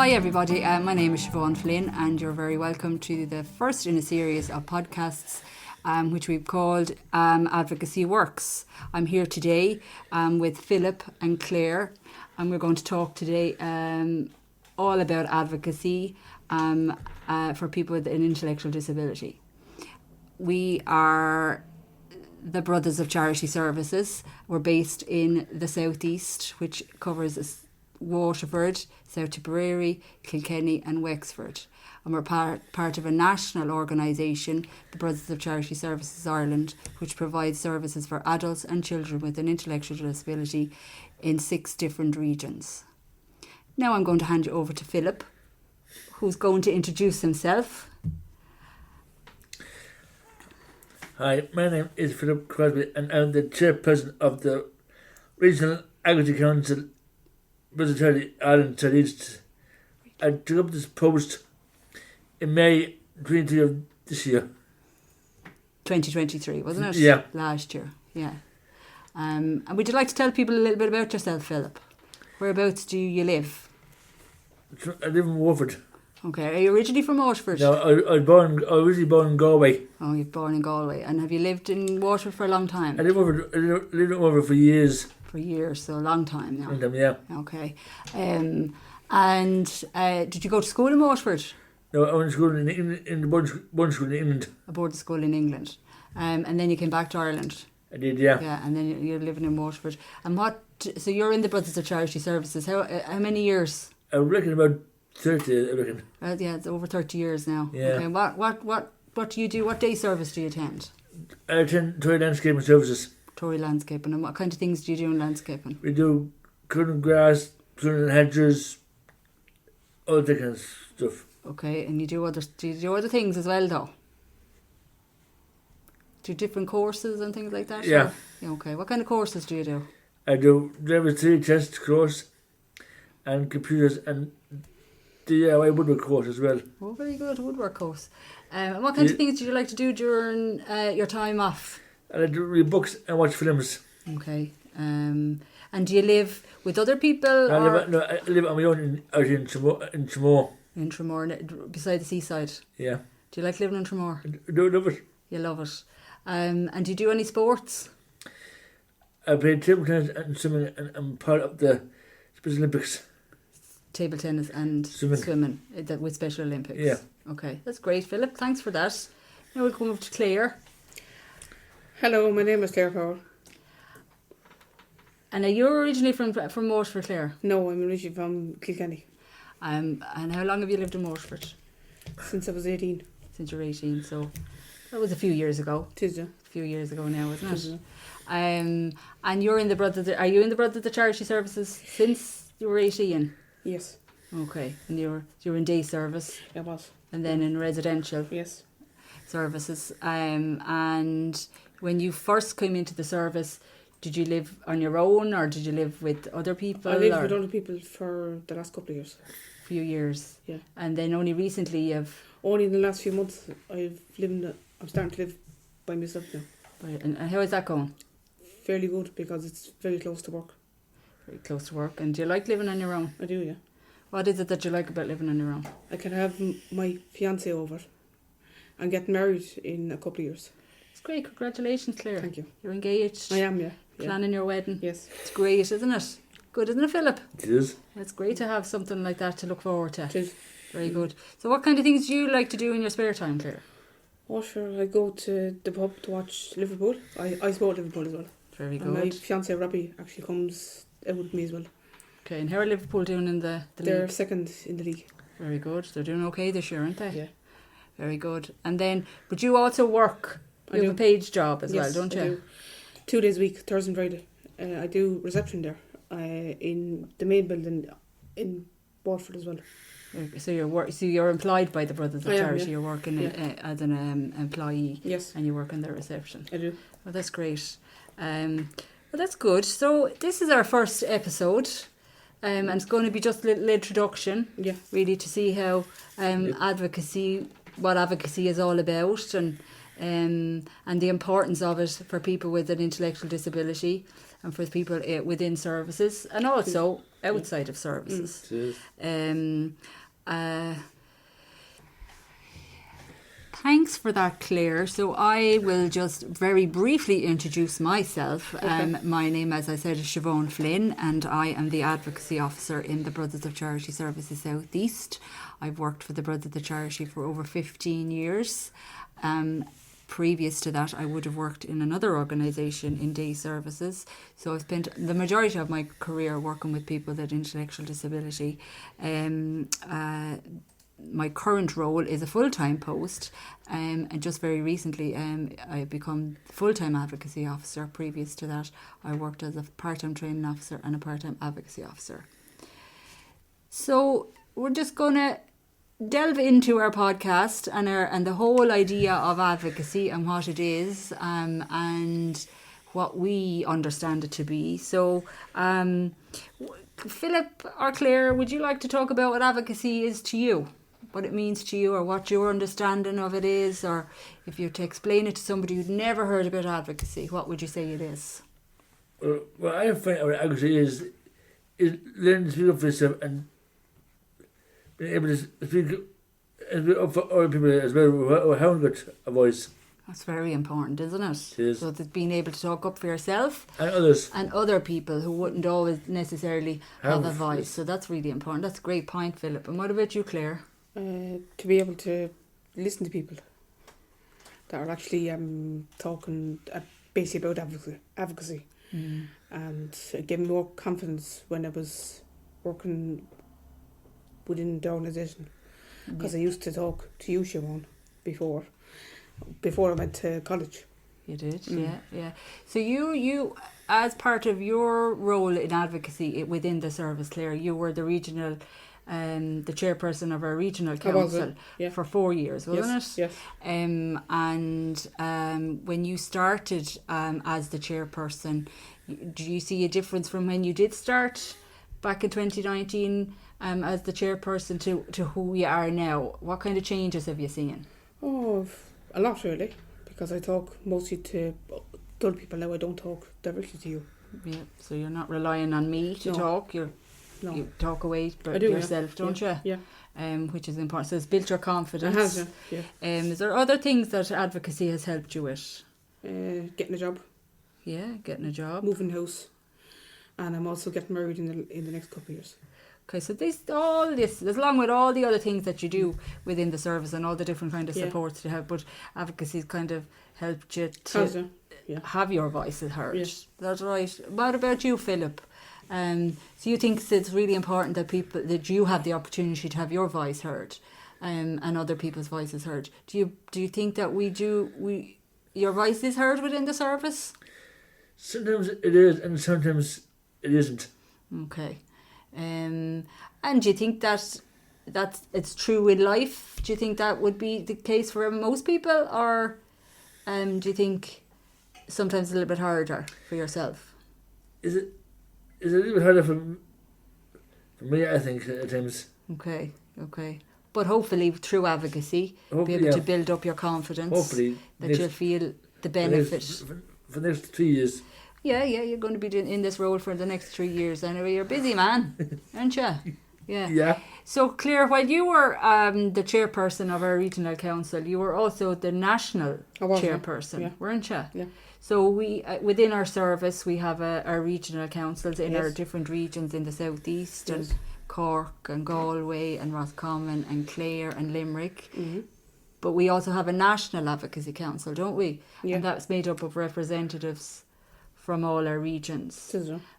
Hi everybody, my name is Siobhan Flynn and you're very welcome to the first in a series of podcasts which we've called Advocacy Works. I'm here today with Philip and Claire and we're going to talk today all about advocacy for people with an intellectual disability. We are the Brothers of Charity Services. We're based in the southeast, which covers Waterford, South Tipperary, Kilkenny and Wexford. And we're part of a national organisation, the Brothers of Charity Services Ireland, which provides services for adults and children with an intellectual disability in 6 different regions. Now I'm going to hand you over to Philip, who's going to introduce himself. Hi, my name is Philip Crosby and I'm the chairperson of the Regional Advocacy Council, Brothers of Charity Ireland South East. I took up this post in May 23 of this year. 2023, wasn't it? Yeah. Last year, yeah. And would you like to tell people a little bit about yourself, Philip? Whereabouts do you live? I live in Waterford. Okay, are you originally from Waterford? No, I was originally born in Galway. Oh, you're born in Galway. And have you lived in Waterford for a long time? I lived in Waterford for years. For years, so a long time now. Yeah. Okay. Did you go to school in Waterford? No, I went to school in the boarding school in England. A boarding school in England. And then you came back to Ireland? I did, yeah. Yeah, and then you're living in Waterford. And so you're in the Brothers of Charity Services. How many years? I reckon about 30, I reckon. Yeah, it's over 30 years now. Yeah. Okay, what do you do? What day service do you attend? I attend Tory Landscaping Services. Tory Landscaping. And what kind of things do you do in landscaping? We do cutting grass, pruning hedges, all that kind of stuff. Okay, and do you do other things as well though? Do different courses and things like that? Yeah. Okay, what kind of courses do you do? I do driver's theory test course and computers and DIY woodwork course as well. Oh, very good, woodwork course. And what kind of things do you like to do during your time off? And I do read books and watch films. Okay. And do you live with other people? I live on my own out in Tramore. In Tramore, beside the seaside? Yeah. Do you like living in Tramore? I do love it. You love it. And do you do any sports? I play table tennis and swimming and I'm part of the Special Olympics. Table tennis and swimming with Special Olympics? Yeah. Okay, that's great, Philip. Thanks for that. Now we'll come over to Claire. Hello, my name is Claire Powell. And are you originally from Waterford, Claire? No, I'm originally from Kilkenny. And how long have you lived in Waterford? Since I was 18. Since you're 18, so that was a few years ago. Tis, yeah. A few years ago now, isn't it? Tis, yeah. And you're in the Brothers. Are you in the Brothers of Charity Services since you were 18? Yes. Okay, and you're in day service. I was. And then in residential. Yes. Services. And when you first came into the service, did you live on your own or did you live with other people? I lived with other people for the last couple of years. Few years. Yeah. And then only recently Only in the last few months I'm starting to live by myself now. And how is that going? Fairly good because it's very close to work. Very close to work. And do you like living on your own? I do, yeah. What is it that you like about living on your own? I can have my fiancé over and get married in a couple of years. It's great. Congratulations, Claire. Thank you. You're engaged. I am, yeah. Planning your wedding. Yes. It's great, isn't it? Good, isn't it, Philip? It is. It's great to have something like that to look forward to. It is. Very good. So what kind of things do you like to do in your spare time, Claire? Oh, sure. I go to the pub to watch Liverpool. I support Liverpool as well. Very good. And my fiancé Robbie actually comes out with me as well. Okay, and how are Liverpool doing in the They're league? second in the league. Very good. They're doing okay this year, aren't they? Yeah. Very good. And then, but you also work. You have a paid job as well, don't you? I do. 2 days a week, Thursday and Friday. I do reception there in the main building in Waterford as well. So you're employed by the Brothers of I am, Charity. yeah. You're working as an employee. Yes. And you work in their reception. I do. Well, that's great. Well, that's good. So this is our first episode. And it's going to be just a little introduction, Yeah. really, to see how what advocacy is all about, and and the importance of it for people with an intellectual disability and for people within services and also outside of services. Thanks for that, Claire. So I will just very briefly introduce myself. My name, as I said, is Siobhan Flynn, and I am the Advocacy Officer in the Brothers of Charity Services South East. I've worked for the Brothers of Charity for over 15 years. Previous to that, I would have worked in another organisation in day services. So I've spent the majority of my career working with people with intellectual disability. My current role is a full-time post, and just very recently I become full-time advocacy officer. Previous to that, I worked as a part-time training officer and a part-time advocacy officer. So we're just going to delve into our podcast and the whole idea of advocacy and what it is, and what we understand it to be. So Philip or Claire, would you like to talk about what advocacy is to you? What it means to you, or what your understanding of it is, or if you were to explain it to somebody who'd never heard about advocacy, what would you say it is? Well, what I find about advocacy is learning to speak up for yourself and being able to speak up for other people as well who haven't got a voice. That's very important, isn't it? It is. So that being able to talk up for yourself And others. and other people who wouldn't always necessarily have a voice. So that's really important. That's a great point, Philip. And what about you, Claire? To be able to listen to people that are actually talking basically about advocacy, and give me more confidence when I was working within the organisation, because I used to talk to you, Siobhan, before I went to college. You did, yeah. So you, as part of your role in advocacy within the service, Claire, you were the regional, the chairperson of our regional council for 4 years, wasn't it? Yes. And when you started as the chairperson, do you see a difference from when you did start back in 2019 as the chairperson to who you are now? What kind of changes have you seen? Oh, a lot really, because I talk mostly to other people now. I don't talk directly to you. Yeah, so you're not relying on me to talk. You talk away yourself, don't you? Yeah. Which is important. So it's built your confidence. It has, yeah. Is there other things that advocacy has helped you with? Getting a job. Yeah, getting a job. Moving house. And I'm also getting married in the next couple of years. Okay, so all this, along with all the other things that you do within the service and all the different kind of supports you have, but advocacy has kind of helped you to have your voices heard. Yes. That's right. What about you, Philip? So you think it's really important that you have the opportunity to have your voice heard, and other people's voices heard. Do you think that your voice is heard within the service? Sometimes it is, and sometimes it isn't. Okay. And do you think that it's true in life? Do you think that would be the case for most people, or do you think sometimes a little bit harder for yourself? Is it a little bit harder for me, I think, at times. Okay. But hopefully through advocacy, be able to build up your confidence. Hopefully. You'll feel the benefit. For the next 3 years. Yeah, you're going to be in this role for the next 3 years anyway. You're a busy man, aren't you? Yeah. Yeah. So, Claire, while you were the chairperson of our regional council, you were also the national chairperson, weren't you? Yeah. So we within our service, we have our regional councils in our different regions in the southeast, and Cork and Galway and Roscommon and Clare and Limerick. Mm-hmm. But we also have a national advocacy council, don't we? Yeah. And that's made up of representatives from all our regions.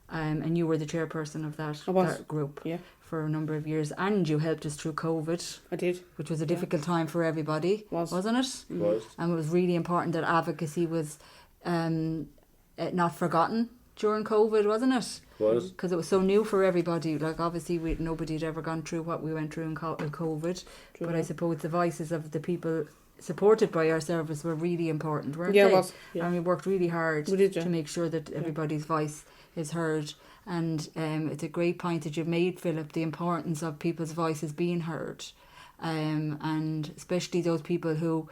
And you were the chairperson of that group for a number of years, and you helped us through COVID. I did. Which was a difficult time for everybody, wasn't it? It was. And it was really important that advocacy was not forgotten during COVID, wasn't it? It was. Because it was so new for everybody. Like, obviously, nobody had ever gone through what we went through in COVID. True. But I suppose the voices of the people supported by our service were really important, weren't they? It was. Yeah. And we worked really hard to make sure that everybody's voice is heard. And it's a great point that you've made, Philip, the importance of people's voices being heard. and especially those people who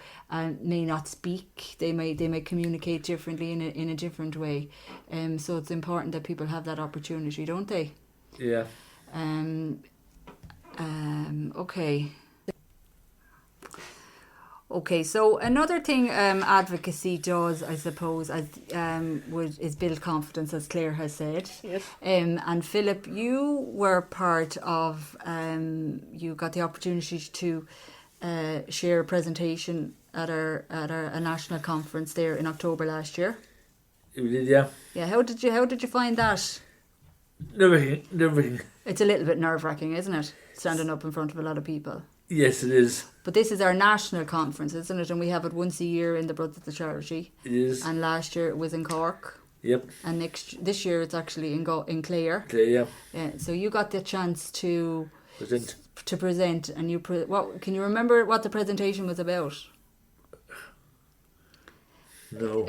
may not speak, they may communicate differently in a different way. So it's important that people have that opportunity, don't they? Yeah. Okay. Okay, so another thing advocacy does, I suppose, is build confidence, as Claire has said. Yes. And Philip, you were part of, you got the opportunity to share a presentation at a national conference there in October last year. We did, yeah. Yeah, how did you find that? Nerve-wracking. It's a little bit nerve-wracking, isn't it? Standing up in front of a lot of people. Yes, it is. But this is our national conference, isn't it? And we have it once a year in the Brothers of Charity. It is. And last year it was in Cork. Yep. And this year it's actually in Clare. Yeah. Yeah. So you got the chance to present, and what can you remember what the presentation was about? No.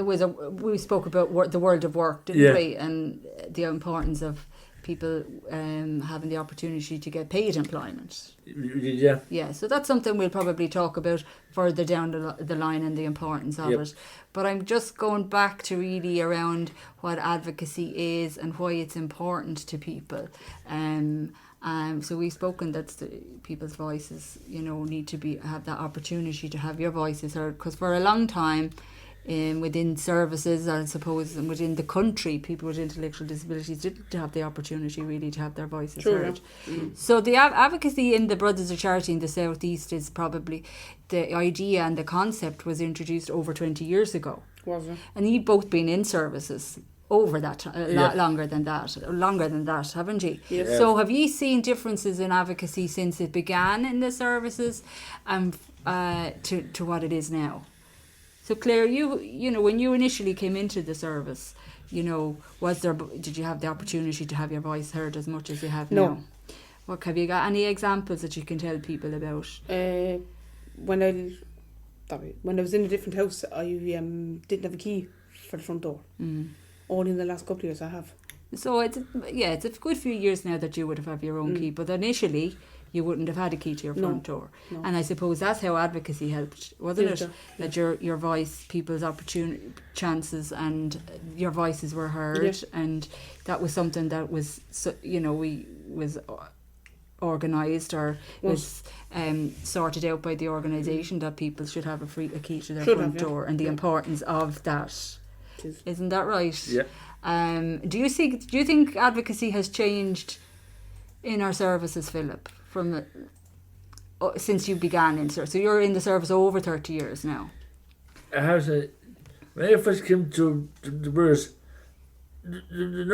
We spoke about the world of work, didn't we? And the importance of people having the opportunity to get paid employment. Yeah. Yeah, so that's something we'll probably talk about further down the line and the importance of it. But I'm just going back to really around what advocacy is and why it's important to people. So we've spoken that people's voices, need to have that opportunity to have your voices heard, because for a long time, within services, I suppose, and within the country, people with intellectual disabilities didn't have the opportunity really to have their voices heard. So the advocacy in the Brothers of Charity in the South East is probably the idea, and the concept was introduced over 20 years ago. Was it? And you've both been in services over that, longer than that, haven't you? Yes. So have you seen differences in advocacy since it began in the services and to what it is now? So Claire, you know when you initially came into the service, did you have the opportunity to have your voice heard as much as you have now? What have you got? Any examples that you can tell people about? When I was in a different house, I didn't have a key for the front door. Only in the last couple of years I have. So it's a good few years now that you would have your own key, but initially you wouldn't have had a key to your front door. No. And I suppose that's how advocacy helped, wasn't it? That your voice, people's opportunity, chances, and your voices were heard, and that was something that was, was organised or was sorted out by the organisation, that people should have a key to their front door, and the importance of that. Isn't that right? Yeah. Do you think advocacy has changed in our services, Philip, from since you began in service? So you're in the service over 30 years now. I have to say, when I first came to the Brothers, there's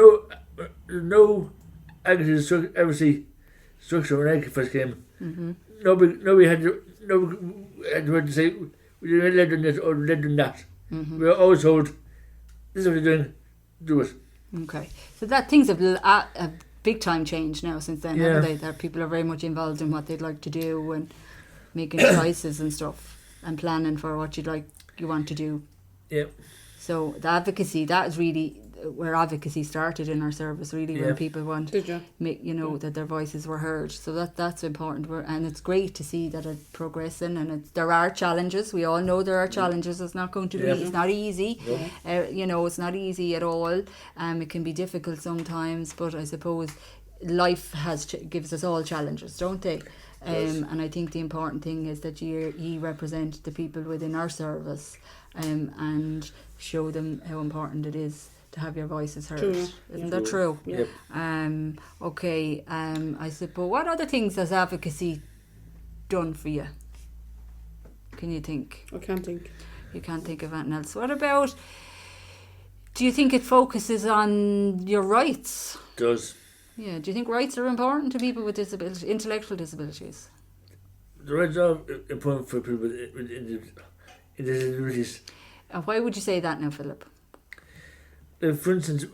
no advocacy structure when I first came. Nobody had to say, we didn't let them this or let them that. We were always told, this is what you're doing, do it. Okay, so that things have a big time changed now since then, haven't they? That people are very much involved in what they'd like to do and making choices and stuff and planning for what you want to do. Yeah. So the advocacy, that is really where advocacy started in our service, really, when people want that their voices were heard. So that's important, and it's great to see that it's progressing. And there are challenges. We all know there are challenges. It's not going to be. It's not easy. It's not easy at all. It can be difficult sometimes, but I suppose life gives us all challenges, don't they? And I think the important thing is that you represent the people within our service, and show them how important it is to have your voices heard. Isn't that true? Yep. Okay. I suppose, what other things has advocacy done for you? Can you think? I can't think. You can't think of anything else. What about, do you think it focuses on your rights? It does. Yeah. Do you think rights are important to people with intellectual disabilities? The rights are important for people with disabilities. And why would you say that now, Philip? For instance, as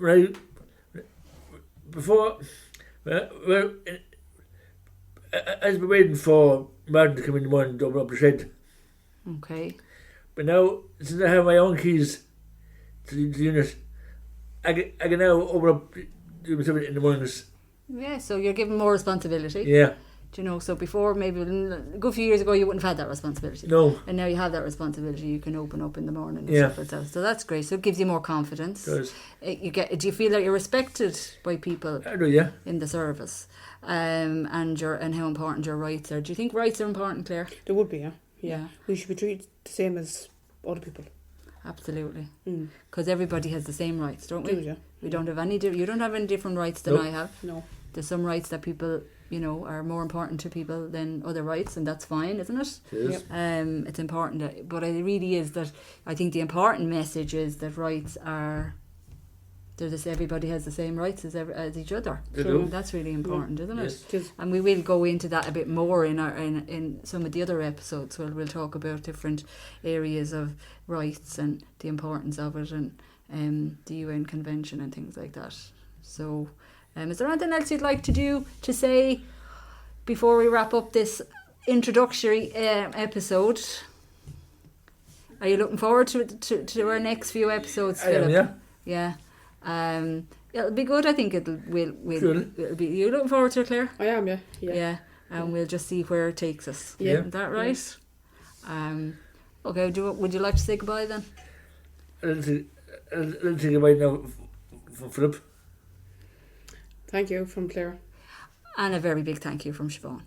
we're waiting for Martin to come in the morning to open up the shed. Okay. But now, since I have my own keys to the unit, I can now open up, do myself in the mornings. Yeah, so you're given more responsibility. Yeah. Do you know? So before, maybe a good few years ago, you wouldn't have had that responsibility. No. And now you have that responsibility. You can open up in the morning and Yeah. stuff like that. So that's great. So it gives you more confidence. It does. Do you feel that you're respected by people I do, yeah. in the service, and how important your rights are? Do you think rights are important, Claire? There would be, yeah. Yeah. We should be treated the same as other people. Absolutely. Mm. Because everybody has the same rights, don't we? Do, yeah. We don't have any. You don't have any different rights than No. I have. No. There's some rights that people, are more important to people than other rights, and that's fine, isn't it? It is. Yep. It's important, but it really is that I think the important message is that rights are. Everybody has the same rights as each other. They So- do. That's really important, isn't Yes. it? Just, And we will go into that a bit more in some of the other episodes where we'll talk about different areas of rights and the importance of it, and the UN Convention and things like that. So, is there anything else you'd like to say before we wrap up this introductory episode? Are you looking forward to our next few episodes, I am, Philip? yeah. Yeah. It'll be good. I think Surely. it'll be. You looking forward to it, Claire? I am, yeah. Yeah. And we'll just see where it takes us. Yeah. Is that right? Okay. Would you like to say goodbye then? I'll take it right now from Philip. Thank you from Claire. And a very big thank you from Siobhan.